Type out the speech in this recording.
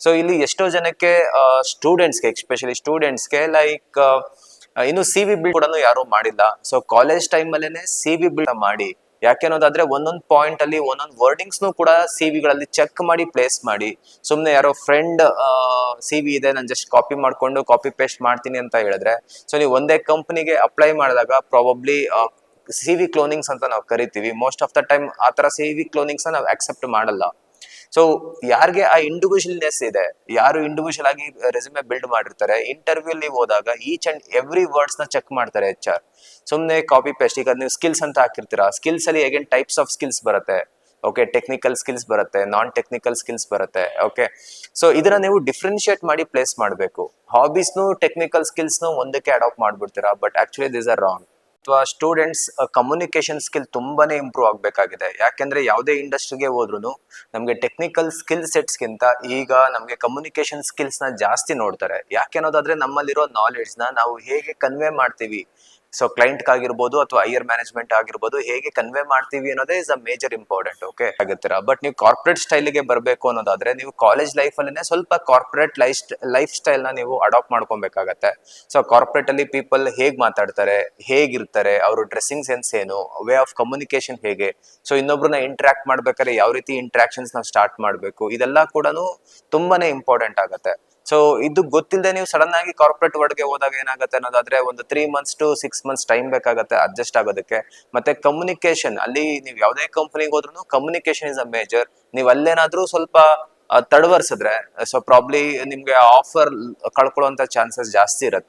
So ಇಲ್ಲಿ ಎಷ್ಟೋ ಜನಕ್ಕೆ ಸ್ಟೂಡೆಂಟ್ಸ್ಗೆ ಎಸ್ಪೆಷಲಿ ಸ್ಟೂಡೆಂಟ್ಸ್ಗೆ ಲೈಕ್ ಇನ್ನು ಸಿ ವಿ ಬಿಲ್ಡ್ ಕೂಡ ಯಾರು ಮಾಡಿಲ್ಲ. ಸೊ ಕಾಲೇಜ್ ಟೈಮ್ ಅಲ್ಲೇನೆ ಸಿ ವಿ ಬಿಲ್ಡ್ ಮಾಡಿ, ಯಾಕೆ ಅನ್ನೋದಾದ್ರೆ ಒಂದೊಂದು ಪಾಯಿಂಟ್ ಅಲ್ಲಿ ಒಂದೊಂದು ವರ್ಡಿಂಗ್ಸ್ ಕೂಡ ಸಿ ವಿಗಳಲ್ಲಿ ಚೆಕ್ ಮಾಡಿ ಪ್ಲೇಸ್ ಮಾಡಿ. ಸುಮ್ನೆ ಯಾರೋ ಫ್ರೆಂಡ್ ಸಿ ವಿ ಇದೆ ನಾನು ಜಸ್ಟ್ ಕಾಪಿ ಮಾಡ್ಕೊಂಡು ಕಾಪಿ ಪೇಸ್ಟ್ ಮಾಡ್ತೀನಿ ಅಂತ ಹೇಳಿದ್ರೆ, ಸೊ ನೀವು ಒಂದೇ ಕಂಪನಿಗೆ ಅಪ್ಲೈ ಮಾಡಿದಾಗ ಪ್ರಾಬಬ್ಲಿ ಸಿ ವಿ ಕ್ಲೋನಿಂಗ್ಸ್ ಅಂತ ನಾವು ಕರಿತೀವಿ. ಮೋಸ್ಟ್ ಆಫ್ ದ ಟೈಮ್ ಆ ತರ ಸಿ ವಿ ಕ್ಲೋನಿಂಗ್ಸ್ ನಾವು ಅಕ್ಸೆಪ್ಟ್ ಮಾಡಲ್ಲ. ಸೊ ಯಾರಿಗೆ ಆ ಇಂಡಿವಿಜುವಲ್ನೆಸ್ ಇದೆ, ಯಾರು ಇಂಡಿವಿಜುವಲ್ ಆಗಿ ರೆಸ್ಯೂಮೆ ಬಿಲ್ಡ್ ಮಾಡಿರ್ತಾರೆ, ಇಂಟರ್ವ್ಯೂ ಅಲ್ಲಿ ಹೋದಾಗ ಈಚ್ ಅಂಡ್ ಎವ್ರಿ ವರ್ಡ್ಸ್ ನ ಚೆಕ್ ಮಾಡ್ತಾರೆ HR. ಸುಮ್ನೆ ಕಾಪಿ ಪೇಸ್ಟ್. ಈಗ ನೀವು ಸ್ಕಿಲ್ಸ್ ಅಂತ ಹಾಕಿರ್ತೀರಾ, ಸ್ಕಿಲ್ಸ್ ಅಲ್ಲಿ ಅಗೇನ್ ಟೈಪ್ಸ್ ಆಫ್ ಸ್ಕಿಲ್ಸ್ ಬರುತ್ತೆ. ಓಕೆ, ಟೆಕ್ನಿಕಲ್ ಸ್ಕಿಲ್ಸ್ ಬರುತ್ತೆ, ನಾನ್ ಟೆಕ್ನಿಕಲ್ ಸ್ಕಿಲ್ಸ್ ಬರುತ್ತೆ. ಓಕೆ, ಸೊ ಇದನ್ನ ನೀವು ಡಿಫ್ರೆನ್ಶಿಯೇಟ್ ಮಾಡಿ ಪ್ಲೇಸ್ ಮಾಡಬೇಕು. ಹಾಬೀಸ್ನು ಟೆಕ್ನಿಕಲ್ ಸ್ಕಿಲ್ಸ್ನು ಒಂದಕ್ಕೆ ಅಡಾಪ್ಟ್ ಮಾಡ್ಬಿಡ್ತೀರಾ, but actually this are wrong. ಅಥವಾ ಸ್ಟೂಡೆಂಟ್ಸ್ ಕಮ್ಯುನಿಕೇಶನ್ ಸ್ಕಿಲ್ ತುಂಬಾನೇ ಇಂಪ್ರೂವ್ ಆಗ್ಬೇಕಾಗಿದೆ. ಯಾಕೆಂದ್ರೆ ಯಾವುದೇ ಇಂಡಸ್ಟ್ರಿಗೆ ಹೋದ್ರು ನಮ್ಗೆ ಟೆಕ್ನಿಕಲ್ ಸ್ಕಿಲ್ ಸೆಟ್ಸ್ ಗಿಂತ ಈಗ ನಮ್ಗೆ ಕಮ್ಯುನಿಕೇಶನ್ ಸ್ಕಿಲ್ಸ್ ನ ಜಾಸ್ತಿ ನೋಡ್ತಾರೆ. ಯಾಕೆ ಅನ್ನೋದಾದ್ರೆ ನಮ್ಮಲ್ಲಿರೋ ನಾಲೆಡ್ಜ್ ನ ನಾವು ಹೇಗೆ ಕನ್ವೆ ಮಾಡ್ತೀವಿ, ಸೊ ಕ್ಲೈಂಟ್ ಆಗಿರ್ಬೋದು ಅಥವಾ ಹೈಯರ್ ಮ್ಯಾನೇಜ್ಮೆಂಟ್ ಆಗಿರ್ಬೋದು, ಹೇಗೆ ಕನ್ವೆ ಮಾಡ್ತೀವಿ ಅನ್ನೋದೇ is a major important. Okay ಆಗುತ್ತೀರಾ. ಬಟ್ ನೀವು ಕಾರ್ಪೊರೇಟ್ ಸ್ಟೈಲ್ಗೆ ಬರಬೇಕು ಅನ್ನೋದಾದ್ರೆ ನೀವು ಕಾಲೇಜ್ ಲೈಫ್ ಅಲ್ಲೇ ಸ್ವಲ್ಪ ಕಾರ್ಪೊರೇಟ್ ಲೈಫ್ ಸ್ಟೈಲ್ ನ ನೀವು ಅಡಾಪ್ಟ್ ಮಾಡ್ಕೊಬೇಕಾಗತ್ತೆ. ಸೊ ಕಾರ್ಪೊರೇಟ್ ಅಲ್ಲಿ ಪೀಪಲ್ ಹೇಗ್ ಮಾತಾಡ್ತಾರೆ, ಹೇಗಿರ್ತಾರೆ, ಅವ್ರ ಡ್ರೆಸ್ಸಿಂಗ್ ಸೆನ್ಸ್ ಏನು, ವೇ ಆಫ್ ಕಮ್ಯುನಿಕೇಶನ್ ಹೇಗೆ, ಸೊ ಇನ್ನೊಬ್ರನ್ನ ಇಂಟ್ರಾಕ್ಟ್ ಮಾಡ್ಬೇಕಾದ್ರೆ ಯಾವ ರೀತಿ ಇಂಟ್ರಾಕ್ಷನ್ಸ್ ನಾವು ಸ್ಟಾರ್ಟ್ ಮಾಡ್ಬೇಕು, ಇದೆಲ್ಲ ಕೂಡ ತುಂಬಾನೇ ಇಂಪಾರ್ಟೆಂಟ್ ಆಗತ್ತೆ. ಸೊ ಇದು ಗೊತ್ತಿಲ್ಲದೆ ನೀವು ಸಡನ್ ಆಗಿ ಕಾರ್ಪೊರೇಟ್ ವರ್ಡ್ಗೆ ಹೋದಾಗ ಏನಾಗುತ್ತೆ ಅನ್ನೋದಾದ್ರೆ ಒಂದು 3 months to 6 months ಟೈಮ್ ಬೇಕಾಗುತ್ತೆ ಅಡ್ಜಸ್ಟ್ ಆಗೋದಕ್ಕೆ. ಮತ್ತೆ ಕಮ್ಯುನಿಕೇಶನ್ ಅಲ್ಲಿ ನೀವು ಯಾವುದೇ ಕಂಪನಿಗೆ ಹೋದ್ರು ಕಮ್ಯುನಿಕೇಶನ್ ಇಸ್ ಅ ಮೇಜರ್. ನೀವು ಅಲ್ಲೇನಾದ್ರೂ ಸ್ವಲ್ಪ ತಡವರ್ಸಿದ್ರೆ ಸೊ ಪ್ರಾಬ್ಲಿ ನಿಮ್ಗೆ ಆಫರ್ ಕಳ್ಕೊಳ್ಳುವಂತ ಚಾನ್ಸಸ್ ಜಾಸ್ತಿ ಇರುತ್ತೆ.